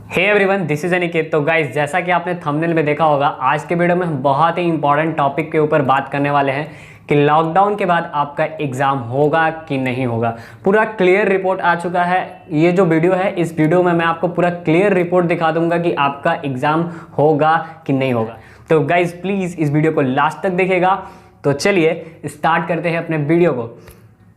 Hey everyone, this is Aniket. तो guys, जैसा कि आपने थंबनेल में देखा होगा, आज के वीडियो में हम बहुत ही इंपॉर्टेंट टॉपिक के ऊपर बात करने वाले हैं कि लॉकडाउन के बाद आपका एग्जाम होगा कि नहीं होगा। पूरा क्लियर रिपोर्ट आ चुका है। ये जो वीडियो है, इस वीडियो में मैं आपको पूरा क्लियर रिपोर्ट दिखा दूंगा कि आपका एग्जाम होगा कि नहीं होगा। तो गाइस प्लीज इस वीडियो को लास्ट तक देखिएगा। तो चलिए स्टार्ट करते हैं अपने वीडियो को।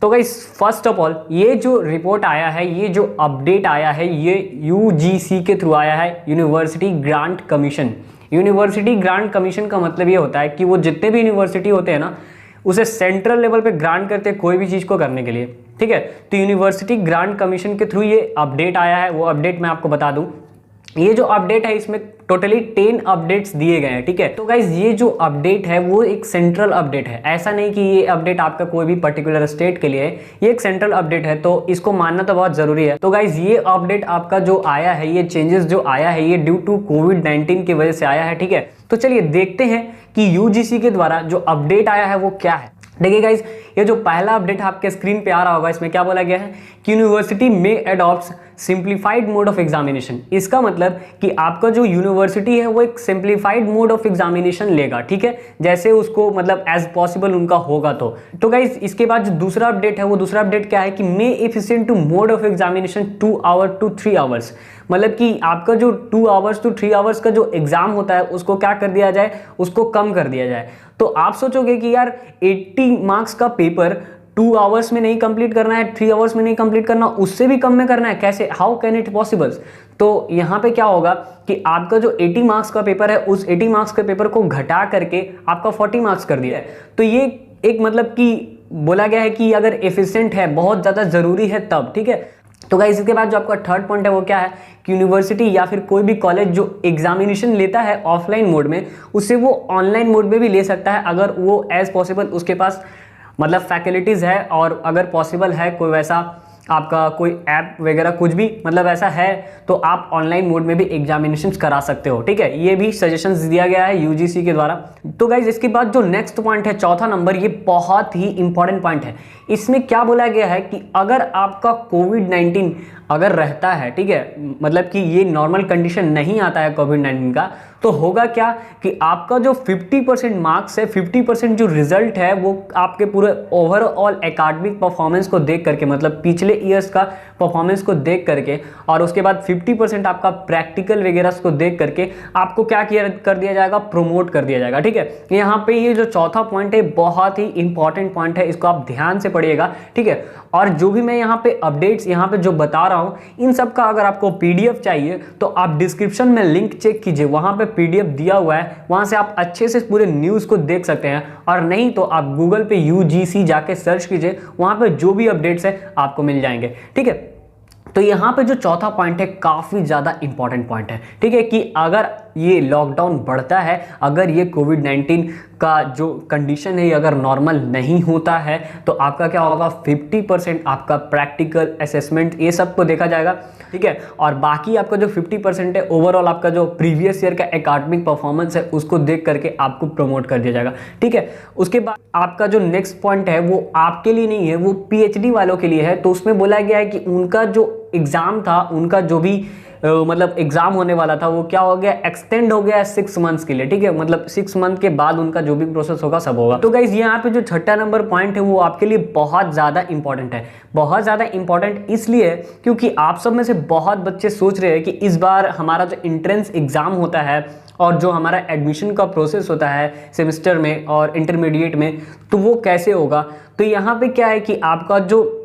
तो गाइस, फर्स्ट ऑफ ऑल, ये जो रिपोर्ट आया है, ये जो अपडेट आया है, ये यूजीसी के थ्रू आया है, university grant commission. University grant commission का मतलब ये होता है कि वो जितने भी यूनिवर्सिटी होते हैं ना, उसे सेंट्रल लेवल पे ग्रांट करते हैं कोई भी चीज़ को करने के लिए। ठीक है, तो यूनिवर्सिटी ग्रांट कमीशन के थ्रू ये अपडेट आया है। वो अपडेट मैं आपको बता दूं, ये जो अपडेट है इसमें टोटली 10 अपडेट्स दिए गए हैं। ठीक है, तो गाइज ये जो अपडेट है वो एक सेंट्रल अपडेट है। ऐसा नहीं कि ये अपडेट आपका कोई भी पर्टिकुलर स्टेट के लिए है, ये एक सेंट्रल अपडेट है, तो इसको मानना तो बहुत जरूरी है। तो गाइज ये अपडेट आपका जो आया है, ये चेंजेस जो आया है, ये ड्यू टू कोविड-19 की वजह से आया है। ठीक है, तो चलिए देखते हैं कि यूजीसी के द्वारा जो अपडेट आया है वो क्या है। देखिए गाइज, ये जो पहला अपडेट आपके स्क्रीन पे आ रहा होगा, इसमें क्या बोला गया है कि यूनिवर्सिटी में adopt simplified mode of examination. इसका मतलब कि आपका जो यूनिवर्सिटी है वो एक सिंप्लीफाइड मोड ऑफ एग्जामिनेशन लेगा। ठीक है, जैसे उसको मतलब एज पॉसिबल उनका होगा। तो गाइज इसके बाद जो दूसरा अपडेट है, वो दूसरा अपडेट क्या है कि मे एफिशिएंट टू mode of examination 2 hour to 3 hours. मतलब कि आपका जो 2 आवर्स टू 3 आवर्स का जो एग्जाम होता है उसको क्या कर दिया जाए, उसको कम कर दिया जाए। तो आप सोचोगे कि यार 80 मार्क्स का पेपर 2 आवर्स में नहीं कंप्लीट करना है, 3 आवर्स में नहीं कंप्लीट करना, उससे भी कम में करना है, कैसे, हाउ कैन इट पॉसिबल। तो यहाँ पे क्या होगा कि आपका जो 80 मार्क्स का पेपर है, उस 80 मार्क्स के पेपर को घटा करके आपका 40 मार्क्स कर दिया है। तो ये एक मतलब कि बोला गया है कि अगर एफिशिएंट है, बहुत ज़्यादा ज़रूरी है तब। ठीक है, तो गाइस इसके बाद जो आपका थर्ड पॉइंट है वो क्या है कि यूनिवर्सिटी या फिर कोई भी कॉलेज जो एग्जामिनेशन लेता है ऑफलाइन मोड में, उससे वो ऑनलाइन मोड में भी ले सकता है, अगर वो एज पॉसिबल उसके पास मतलब फैसिलिटीज़ है, और अगर पॉसिबल है कोई वैसा आपका कोई ऐप वगैरह कुछ भी मतलब ऐसा है, तो आप ऑनलाइन मोड में भी एग्जामिनेशंस करा सकते हो। ठीक है, ये भी सजेशंस दिया गया है यूजीसी के द्वारा। तो गाइज इसके बाद जो नेक्स्ट पॉइंट है, चौथा नंबर, ये बहुत ही इंपॉर्टेंट पॉइंट है। इसमें क्या बोला गया है कि अगर आपका कोविड-19 अगर रहता है, ठीक है, मतलब कि ये नॉर्मल कंडीशन नहीं आता है कोविड-19 का, तो होगा क्या कि आपका जो 50% मार्क्स है, 50% जो रिजल्ट है, वो आपके पूरे ओवरऑल एकेडमिक परफॉर्मेंस को देख करके, मतलब पिछले ईयर्स का परफॉर्मेंस को देख करके, और उसके बाद 50% आपका प्रैक्टिकल वगैरह को देख करके आपको क्या किया कर दिया जाएगा, प्रमोट कर दिया जाएगा। ठीक है, यहाँ पे ये जो चौथा पॉइंट है बहुत ही इंपॉर्टेंट पॉइंट है, इसको आप ध्यान से पढ़िएगा। ठीक है, और जो भी मैं यहाँ पे अपडेट्स यहाँ पे जो बता रहा हूँ, इन सब का अगर आपको पीडीएफ चाहिए तो आप डिस्क्रिप्शन में लिंक चेक कीजिए, वहाँ पे पीडीएफ दिया हुआ है, वहाँ से आप अच्छे से पूरे न्यूज़ को देख सकते हैं। और नहीं तो आप गूगल पे यूजीसी जाके सर्च कीजिए, वहाँ पे जो भी अपडेट्स है आपको मिल जाएंगे। ठीक है, तो यहाँ पे जो चौथा पॉइंट है काफ़ी ज़्यादा इंपॉर्टेंट पॉइंट है। ठीक है, कि अगर ये लॉकडाउन बढ़ता है, अगर ये कोविड-19 का जो कंडीशन है अगर नॉर्मल नहीं होता है, तो आपका क्या होगा, 50% आपका प्रैक्टिकल असेसमेंट ये सब को देखा जाएगा। ठीक है, और बाकी आपका जो 50% है ओवरऑल आपका जो प्रीवियस ईयर का एकेडमिक परफॉर्मेंस है, उसको देख करके आपको प्रमोट कर दिया जाएगा। ठीक है, उसके बाद आपका जो नेक्स्ट पॉइंट है वो आपके लिए नहीं है, वो पीएचडी वालों के लिए है। तो उसमें बोला गया है कि उनका जो एग्ज़ाम था, उनका जो भी मतलब एग्जाम होने वाला था, वो क्या हो गया, एक्सटेंड हो गया 6 मंथ्स के लिए। ठीक है, मतलब 6 मंथ के बाद उनका जो भी प्रोसेस होगा सब होगा। तो गाइज यहाँ पे जो छठा नंबर पॉइंट है वो आपके लिए बहुत ज़्यादा इंपॉर्टेंट है। बहुत ज़्यादा इंपॉर्टेंट इसलिए क्योंकि आप सब में से बहुत बच्चे सोच रहे हैं कि इस बार हमारा जो एंट्रेंस एग्ज़ाम होता है और जो हमारा एडमिशन का प्रोसेस होता है सेमेस्टर में और इंटरमीडिएट में, तो वो कैसे होगा। तो यहाँ पे क्या है कि आपका जो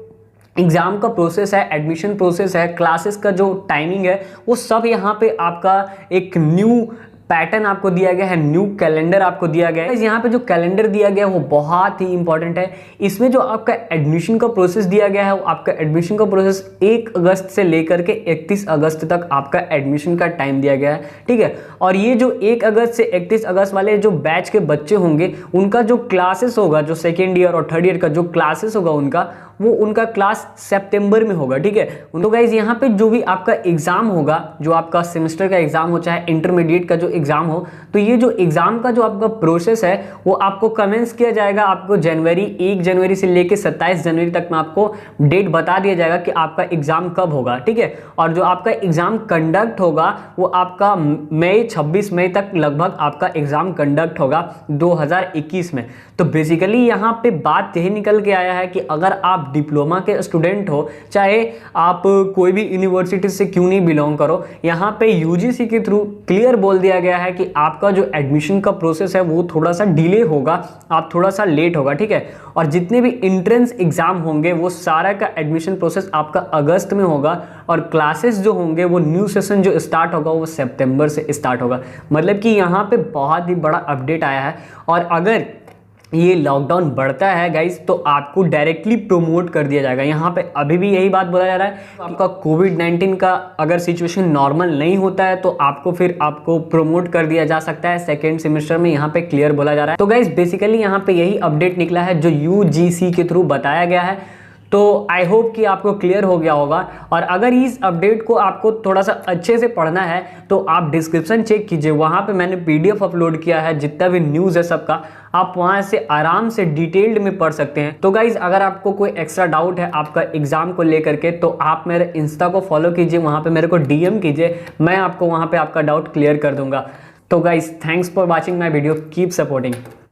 एग्ज़ाम का प्रोसेस है, एडमिशन प्रोसेस है, क्लासेस का जो टाइमिंग है, वो सब यहाँ पे आपका एक न्यू पैटर्न आपको दिया गया है, न्यू कैलेंडर आपको दिया गया है। यहाँ पे जो कैलेंडर दिया गया है वो बहुत ही इंपॉर्टेंट है। इसमें जो आपका एडमिशन का प्रोसेस दिया गया है, वो आपका एडमिशन का प्रोसेस 1 अगस्त से लेकर के 31 अगस्त तक आपका एडमिशन का टाइम दिया गया है। ठीक है, और ये जो 1 अगस्त से 31 अगस्त वाले जो बैच के बच्चे होंगे, उनका जो क्लासेस होगा, जो सेकेंड ईयर और थर्ड ईयर का जो क्लासेस होगा उनका क्लास सितंबर में होगा। ठीक है, तो गाइज यहाँ पे जो भी आपका एग्जाम होगा, जो आपका सेमेस्टर का एग्जाम हो, चाहे इंटरमीडिएट का जो एग्ज़ाम हो, तो ये जो एग्ज़ाम का जो आपका प्रोसेस है वो आपको कमेंस किया जाएगा। आपको 1 जनवरी से लेकर 27 जनवरी तक में आपको डेट बता दिया जाएगा कि आपका एग्ज़ाम कब होगा, ठीक है। और जो आपका एग्ज़ाम कंडक्ट होगा वो आपका 26 मई तक लगभग आपका एग्ज़ाम कंडक्ट होगा 2021 में। तो बेसिकली यहाँ पे बात यही निकल के आया है कि अगर आप डिप्लोमा के स्टूडेंट हो, चाहे आप कोई भी यूनिवर्सिटी से क्यों नहीं बिलोंग करो, यहाँ पे यूजीसी के थ्रू क्लियर बोल दिया गया है कि आपका जो एडमिशन का प्रोसेस है वो थोड़ा सा डिले होगा, आप थोड़ा सा लेट होगा, ठीक है। और जितने भी एंट्रेंस एग्जाम होंगे वो सारा का एडमिशन प्रोसेस आपका अगस्त में होगा, और क्लासेस जो होंगे वो न्यू सेशन जो स्टार्ट होगा वो सितंबर से स्टार्ट होगा। मतलब कि यहाँ पे बहुत ही बड़ा अपडेट आया है। और अगर ये लॉकडाउन बढ़ता है गाइस तो आपको डायरेक्टली प्रमोट कर दिया जाएगा। यहाँ पे अभी भी यही बात बोला जा रहा है, आपका कोविड-19 का अगर सिचुएशन नॉर्मल नहीं होता है तो आपको प्रमोट कर दिया जा सकता है सेकेंड सेमेस्टर में, यहाँ पे क्लियर बोला जा रहा है। तो गाइस बेसिकली यहाँ पे यही अपडेट निकला है जो यूजीसी के थ्रू बताया गया है। तो आई होप कि आपको क्लियर हो गया होगा। और अगर इस अपडेट को आपको थोड़ा सा अच्छे से पढ़ना है तो आप डिस्क्रिप्शन चेक कीजिए, वहाँ पे मैंने PDF अपलोड किया है, जितना भी न्यूज़ है सबका आप वहाँ से आराम से डिटेल्ड में पढ़ सकते हैं। तो गाइज अगर आपको कोई एक्स्ट्रा डाउट है आपका एग्जाम को लेकर के तो आप मेरे इंस्टा को फॉलो कीजिए, वहाँ पे मेरे को DM कीजिए, मैं आपको वहाँ पे आपका डाउट क्लियर कर दूंगा। तो guys thanks for watching my video, keep supporting.